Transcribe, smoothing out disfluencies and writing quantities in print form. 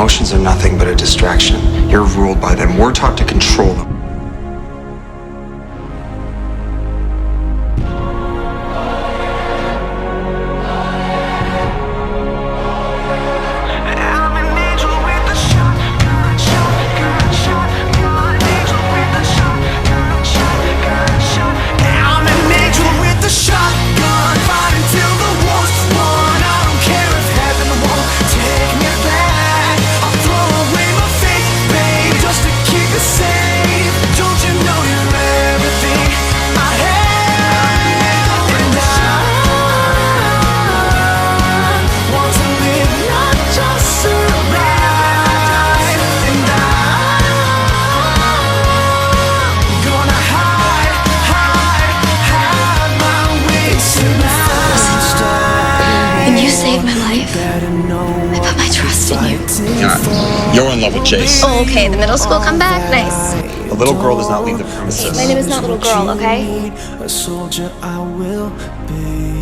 Emotions are nothing but a distraction. You're ruled by them. We're taught to control them. You saved my life. I put my trust in you. You're in love with Chase. Oh, okay. The middle school comeback? Nice. A little girl does not leave the premises. My name is not little girl, okay? A soldier I will be.